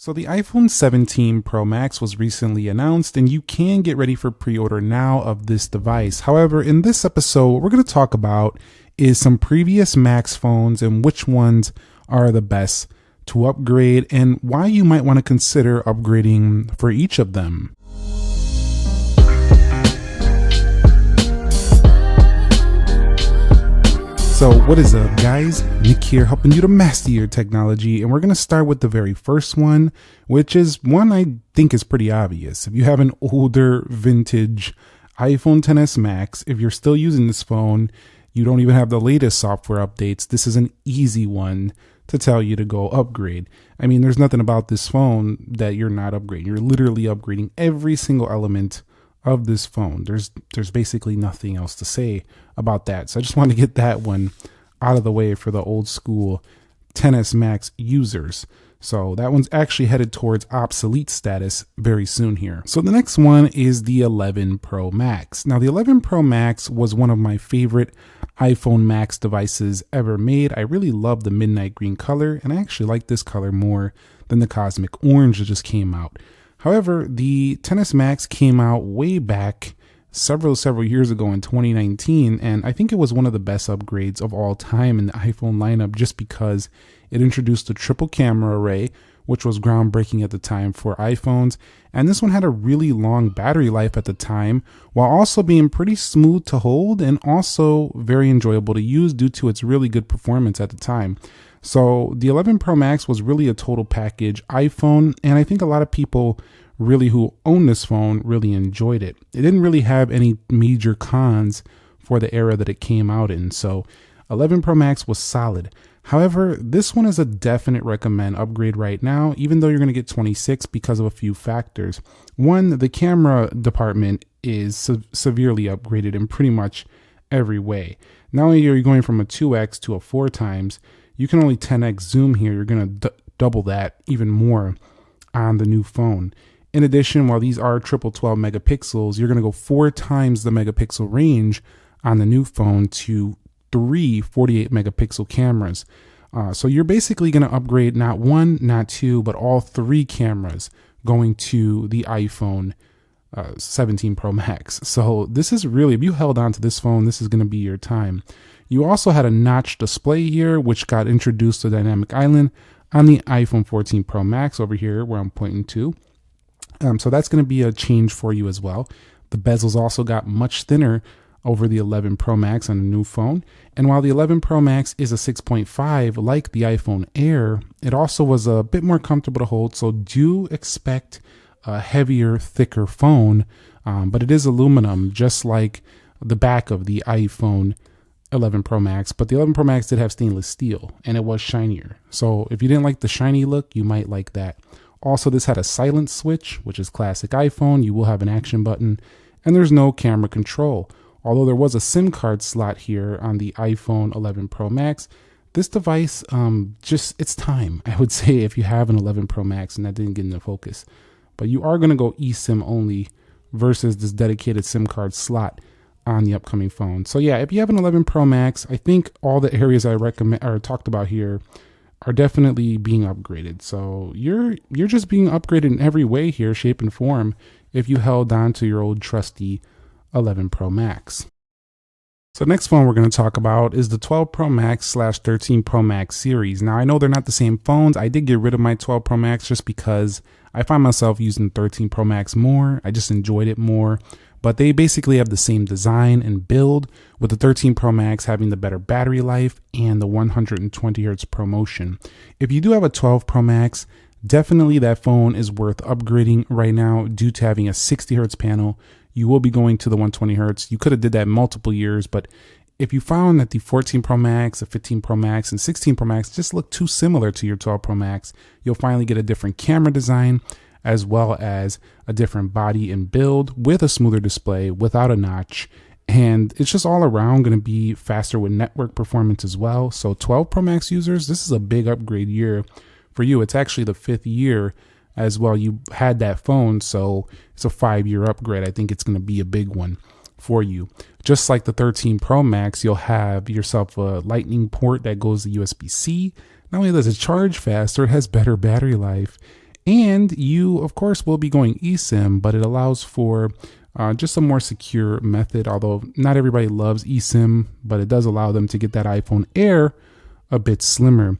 So the iPhone 17 Pro Max was recently announced, and you can get ready for pre-order now of this device. However, in this episode, what we're going to talk about is some previous Max phones and which ones are the best to upgrade and why you might want to consider upgrading for each of them. So what is up, guys? Nick here, helping you to master your technology, and we're going to start with the very first one, which is one I think is pretty obvious. If you have an older vintage iPhone XS Max, if you're still using this phone, you don't even have the latest software updates, this is an easy one to tell you to go upgrade. I mean, there's nothing about this phone that you're not upgrading. You're literally upgrading every single element of this phone. There's basically nothing else to say about that. So I just want to get that one out of the way for the old school XS Max users. So that one's actually headed towards obsolete status very soon here. So the next one is the 11 Pro Max. Now the 11 Pro Max was one of my favorite iPhone Max devices ever made. I really love the midnight green color, and I actually like this color more than the cosmic orange that just came out. However, the XS Max came out way back several years ago in 2019, and I think it was one of the best upgrades of all time in the iPhone lineup just because it introduced a triple camera array, which was groundbreaking at the time for iPhones, and this one had a really long battery life at the time while also being pretty smooth to hold and also very enjoyable to use due to its really good performance at the time. So the 11 Pro Max was really a total package iPhone, and I think a lot of people really who own this phone really enjoyed it. It didn't really have any major cons for the era that it came out in, so 11 Pro Max was solid. However, this one is a definite recommend upgrade right now, even though you're going to get 26 because of a few factors. One, the camera department is severely upgraded in pretty much every way. Not only are you going from a 2x to a 4 times, you can only 10x zoom here. You're going to double that even more on the new phone. In addition, while these are triple 12 megapixels, you're going to go 4 times the megapixel range on the new phone to 3 48 megapixel cameras. So you're basically going to upgrade not one, not two, but all 3 cameras going to the iPhone 17 Pro Max. So this is really, if you held on to this phone, this is going to be your time. You also had a notch display here, which got introduced to Dynamic Island on the iPhone 14 Pro Max over here where I'm pointing to. So that's going to be a change for you as well. The bezels also got much thinner over the 11 Pro Max on the new phone. And while the 11 Pro Max is a 6.5 like the iPhone Air, it also was a bit more comfortable to hold. So do expect a heavier, thicker phone, but it is aluminum, just like the back of the iPhone 11 Pro Max, but the 11 Pro Max did have stainless steel and it was shinier. So if you didn't like the shiny look, you might like that. Also, this had a silent switch, which is classic iPhone. You will have an action button, and there's no camera control. Although there was a SIM card slot here on the iPhone 11 Pro Max, this device, it's time, I would say, if you have an 11 Pro Max and that didn't get into focus. But you are going to go eSIM only versus this dedicated SIM card slot on the upcoming phone. So yeah, if you have an 11 Pro Max, I think all the areas I recommend or talked about here are definitely being upgraded. So you're just being upgraded in every way here, shape and form, if you held on to your old trusty 11 Pro Max. So next phone we're going to talk about is the 12 Pro Max / 13 Pro Max series. Now I know they're not the same phones. I did get rid of my 12 Pro Max just because I find myself using 13 Pro Max more. I just enjoyed it more. But they basically have the same design and build, with the 13 Pro Max having the better battery life and the 120 Hz ProMotion. If you do have a 12 Pro Max, definitely that phone is worth upgrading right now due to having a 60 Hz panel. You will be going to the 120 Hz. You could have did that multiple years, but if you found that the 14 Pro Max, the 15 Pro Max, and 16 Pro Max just look too similar to your 12 Pro Max, you'll finally get a different camera design, as well as a different body and build with a smoother display without a notch. And it's just all around going to be faster with network performance as well. So 12 Pro Max users, this is a big upgrade year for you. It's actually the 5th year as well. You had that phone, so it's a 5-year upgrade. I think it's going to be a big one for you. Just like the 13 Pro Max, you'll have yourself a lightning port that goes to USB-C. Not only does it charge faster, it has better battery life. And you, of course, will be going eSIM, but it allows for just a more secure method, although not everybody loves eSIM, but it does allow them to get that iPhone Air a bit slimmer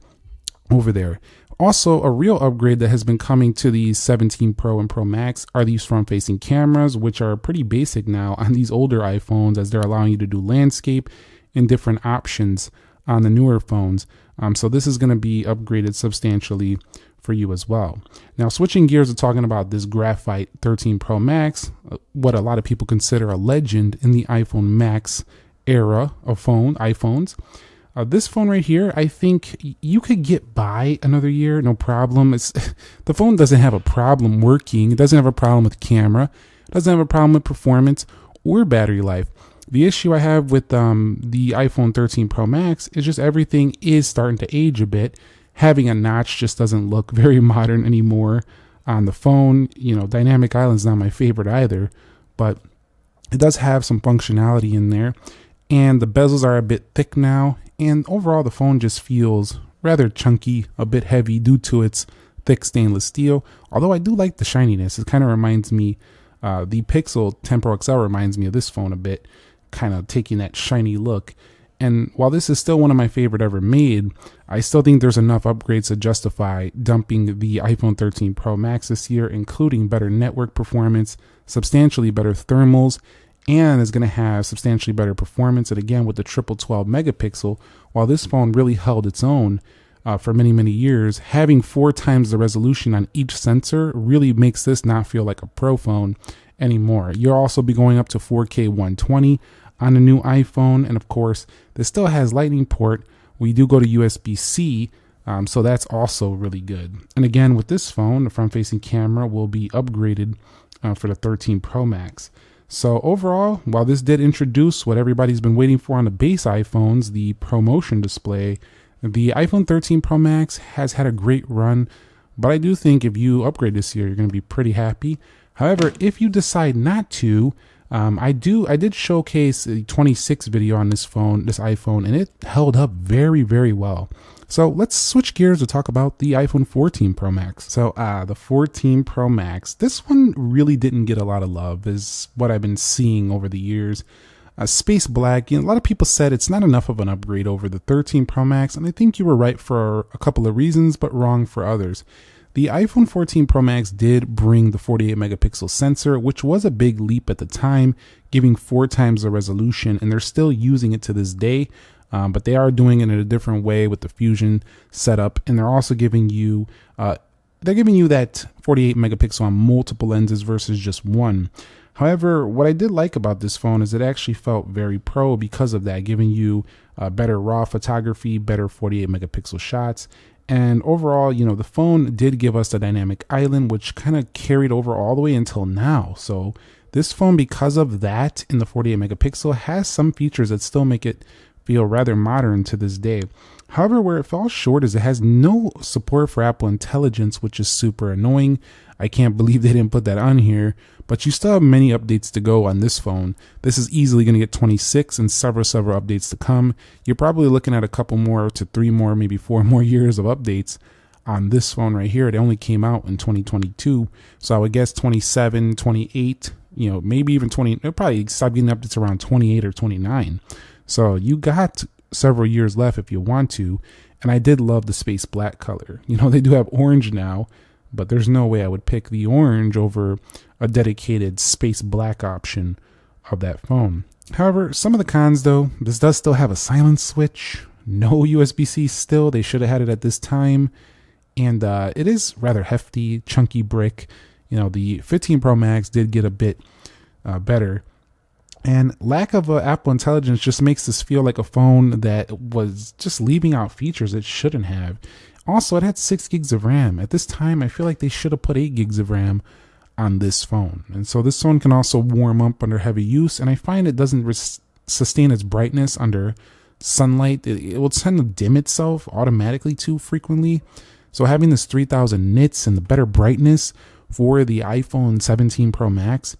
over there. Also, a real upgrade that has been coming to the 17 Pro and Pro Max are these front-facing cameras, which are pretty basic now on these older iPhones, as they're allowing you to do landscape and different options on the newer phones. So this is going to be upgraded substantially for you as well. Now, switching gears to talking about this Graphite 13 Pro Max, what a lot of people consider a legend in the iPhone Max era of iPhones. This phone right here, I think you could get by another year, no problem. The phone doesn't have a problem working. It doesn't have a problem with camera. It doesn't have a problem with performance or battery life. The issue I have with the iPhone 13 Pro Max is just everything is starting to age a bit. Having a notch just doesn't look very modern anymore on the phone. You know, Dynamic Island's not my favorite either, but it does have some functionality in there. And the bezels are a bit thick now. And overall, the phone just feels rather chunky, a bit heavy due to its thick stainless steel. Although I do like the shininess. It kind of reminds me, the Pixel 10 Pro XL reminds me of this phone a bit, kind of taking that shiny look. And while this is still one of my favorite ever made, I still think there's enough upgrades to justify dumping the iPhone 13 Pro Max this year, including better network performance, substantially better thermals, and is going to have substantially better performance. And again, with the triple 12 megapixel, while this phone really held its own for many, many years, having 4 times the resolution on each sensor really makes this not feel like a Pro phone anymore. You'll also be going up to 4K 120 on the new iPhone. And of course, this still has Lightning port. We do go to USB-C, so that's also really good. And again, with this phone, the front-facing camera will be upgraded for the 13 Pro Max. So overall, while this did introduce what everybody's been waiting for on the base iPhones, the ProMotion display, the iPhone 13 Pro Max has had a great run. But I do think if you upgrade this year, you're going to be pretty happy. However, if you decide not to, I did showcase a 26 video on this iPhone, and it held up very, very well. So let's switch gears to talk about the iPhone 14 Pro Max. So the 14 Pro Max, this one really didn't get a lot of love, is what I've been seeing over the years. Space black, a lot of people said it's not enough of an upgrade over the 13 Pro Max, and I think you were right for a couple of reasons, but wrong for others. The iPhone 14 Pro Max did bring the 48 megapixel sensor, which was a big leap at the time, giving 4 times the resolution, and they're still using it to this day. But they are doing it in a different way with the Fusion setup, and they're also giving you that 48 megapixel on multiple lenses versus just one. However, what I did like about this phone is it actually felt very pro because of that, giving you better raw photography, better 48 megapixel shots. And overall, the phone did give us the Dynamic Island, which kind of carried over all the way until now. So this phone, because of that in the 48 megapixel, has some features that still make it feel rather modern to this day. However, where it falls short is it has no support for Apple Intelligence, which is super annoying. I can't believe they didn't put that on here, but you still have many updates to go on this phone. This is easily going to get 26 and several updates to come. You're probably looking at a couple more to 3 more, maybe 4 more years of updates on this phone right here. It only came out in 2022. So I would guess 27, 28, maybe even 20, it'll probably stop getting updates around 28 or 29. So you got several years left if you want to. And I did love the space black color. They do have orange now, but there's no way I would pick the orange over a dedicated space black option of that phone. However, some of the cons though, this does still have a silent switch, no USB-C still. They should have had it at this time. And it is rather hefty, chunky brick. The 15 Pro Max did get a bit better. And lack of Apple Intelligence just makes this feel like a phone that was just leaving out features it shouldn't have. Also, it had 6 gigs of RAM. At this time, I feel like they should have put 8 gigs of RAM on this phone. And so this phone can also warm up under heavy use. And I find it doesn't sustain its brightness under sunlight. It will tend to dim itself automatically too frequently. So having this 3000 nits and the better brightness for the iPhone 17 Pro Max,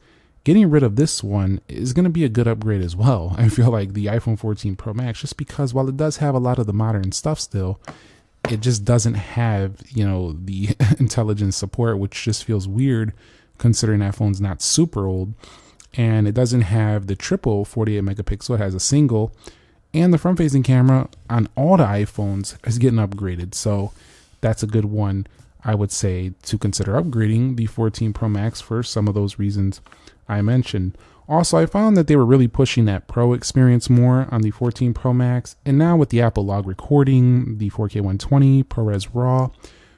getting rid of this one is going to be a good upgrade as well. I feel like the iPhone 14 Pro Max, just because while it does have a lot of the modern stuff still, it just doesn't have, the intelligence support, which just feels weird considering that phone's not super old. And it doesn't have the triple 48 megapixel. It has a single, and the front facing camera on all the iPhones is getting upgraded. So that's a good one, I would say, to consider upgrading the 14 Pro Max for some of those reasons I mentioned. Also, I found that they were really pushing that Pro experience more on the 14 Pro Max. And now with the Apple Log recording, the 4K 120, ProRes RAW,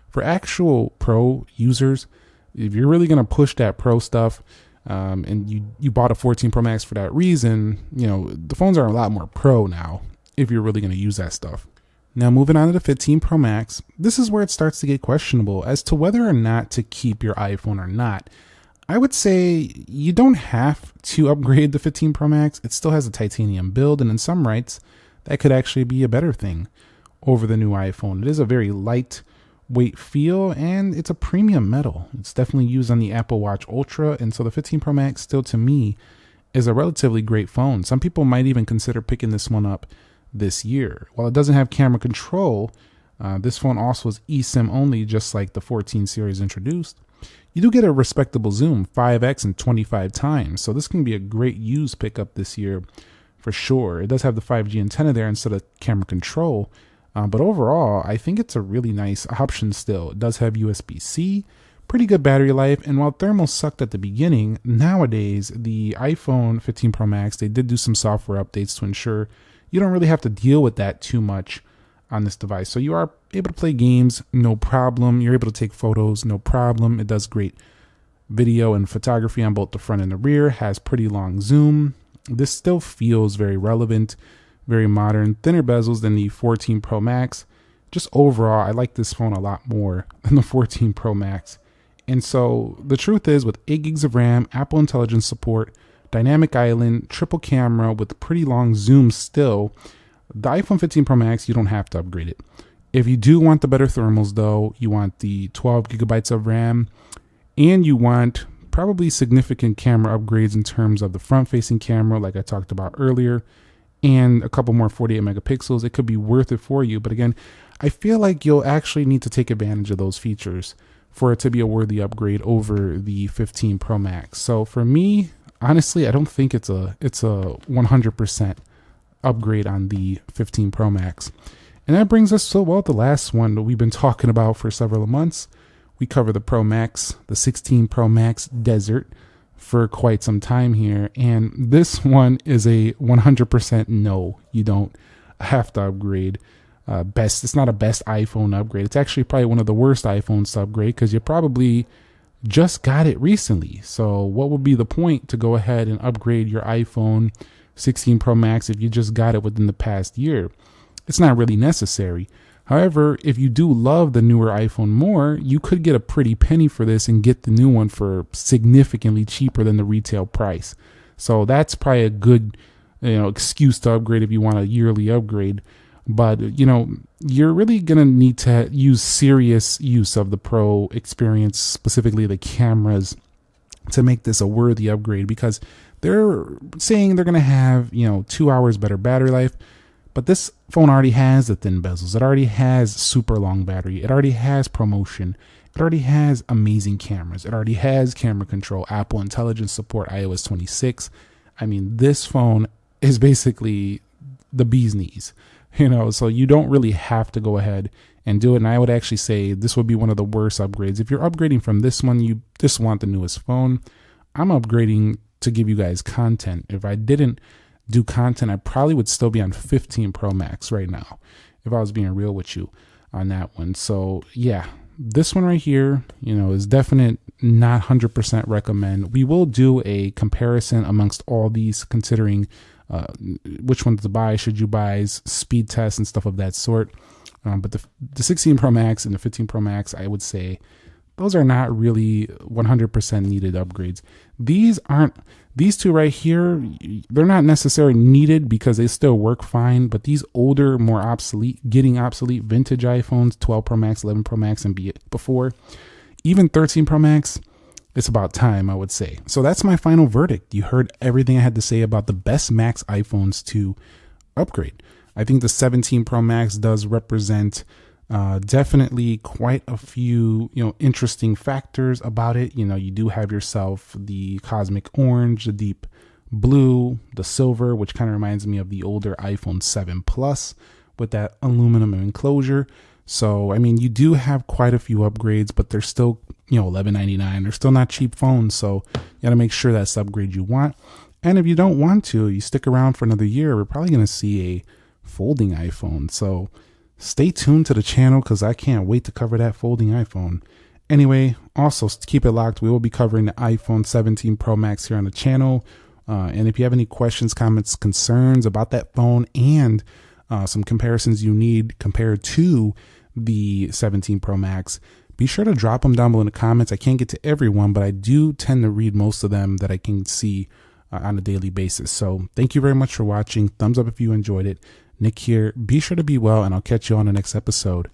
for actual Pro users, if you're really going to push that Pro stuff, and you bought a 14 Pro Max for that reason, the phones are a lot more Pro now if you're really going to use that stuff. Now, moving on to the 15 Pro Max, this is where it starts to get questionable as to whether or not to keep your iPhone or not. I would say you don't have to upgrade the 15 Pro Max. It still has a titanium build, and in some rights, that could actually be a better thing over the new iPhone. It is a very lightweight feel, and it's a premium metal. It's definitely used on the Apple Watch Ultra, and so the 15 Pro Max still, to me, is a relatively great phone. Some people might even consider picking this one up this year. While it doesn't have camera control, this phone also is eSIM only, just like the 14 series introduced. You do get a respectable zoom, 5x and 25 times, so this can be a great use pickup this year for sure. It does have the 5G antenna there instead of camera control, but overall, I think it's a really nice option still. It does have USB-C, pretty good battery life, and while thermal sucked at the beginning, nowadays, the iPhone 15 Pro Max, they did do some software updates to ensure you don't really have to deal with that too much on this device. So you are able to play games, no problem. You're able to take photos, no problem. It does great video and photography on both the front and the rear, has pretty long zoom. This still feels very relevant, very modern, thinner bezels than the 14 Pro Max. Just overall, I like this phone a lot more than the 14 Pro Max. And so the truth is, with 8 gigs of RAM, Apple Intelligence support, dynamic island, triple camera with pretty long zoom still, the iPhone 15 Pro Max, you don't have to upgrade it. If you do want the better thermals though, you want the 12 gigabytes of RAM, and you want probably significant camera upgrades in terms of the front-facing camera, like I talked about earlier, and a couple more 48 megapixels, it could be worth it for you. But again, I feel like you'll actually need to take advantage of those features for it to be a worthy upgrade over the 15 Pro Max. So for me, honestly, I don't think it's a 100% upgrade on the 15 Pro Max. And that brings us to, well, the last one that we've been talking about for several months. We cover the Pro Max, the 16 Pro Max Desert, for quite some time here. And this one is a 100% no. You don't have to upgrade. It's not a best iPhone upgrade. It's actually probably one of the worst iPhones to upgrade because you probably just got it recently. So what would be the point to go ahead and upgrade your iPhone 16 Pro Max if you just got it within the past year? It's not really necessary. However, if you do love the newer iPhone more, you could get a pretty penny for this and get the new one for significantly cheaper than the retail price. So that's probably a good, excuse to upgrade if you want a yearly upgrade. But, you're really going to need to use serious use of the Pro experience, specifically the cameras, to make this a worthy upgrade, because they're saying they're going to have, 2 hours better battery life. But this phone already has the thin bezels. It already has super long battery. It already has ProMotion. It already has amazing cameras. It already has camera control, Apple Intelligence support, iOS 26. I mean, this phone is basically the bee's knees, so you don't really have to go ahead and do it. And I would actually say this would be one of the worst upgrades. If you're upgrading from this one, you just want the newest phone. I'm upgrading to give you guys content. If I didn't do content, I probably would still be on 15 Pro Max right now, if I was being real with you on that one. So yeah, this one right here, is definite not 100% recommend. We will do a comparison amongst all these, considering which ones to buy, should you buy, speed tests and stuff of that sort. But the 16 Pro Max and the 15 Pro Max, I would say those are not really 100% needed upgrades. These two right here, they're not necessarily needed because they still work fine, but these older, more getting obsolete vintage iPhones, 12 Pro Max, 11 Pro Max, and before, even 13 Pro Max, it's about time, I would say. So that's my final verdict. You heard everything I had to say about the best Max iPhones to upgrade. I think the 17 Pro Max does represent Definitely quite a few, interesting factors about it. You do have yourself the cosmic orange, the deep blue, the silver, which kind of reminds me of the older iPhone 7 Plus with that aluminum enclosure. So, I mean, you do have quite a few upgrades, but they're still, $11.99. They're still not cheap phones. So you got to make sure that's the upgrade you want. And if you don't want to, you stick around for another year, we're probably going to see a folding iPhone. So stay tuned to the channel because I can't wait to cover that folding iPhone. Anyway, also keep it locked. We will be covering the iPhone 17 Pro Max here on the channel. And if you have any questions, comments, concerns about that phone and some comparisons you need compared to the 17 Pro Max, be sure to drop them down below in the comments. I can't get to everyone, but I do tend to read most of them that I can see on a daily basis. So thank you very much for watching. Thumbs up if you enjoyed it. Nick here. Be sure to be well, and I'll catch you on the next episode.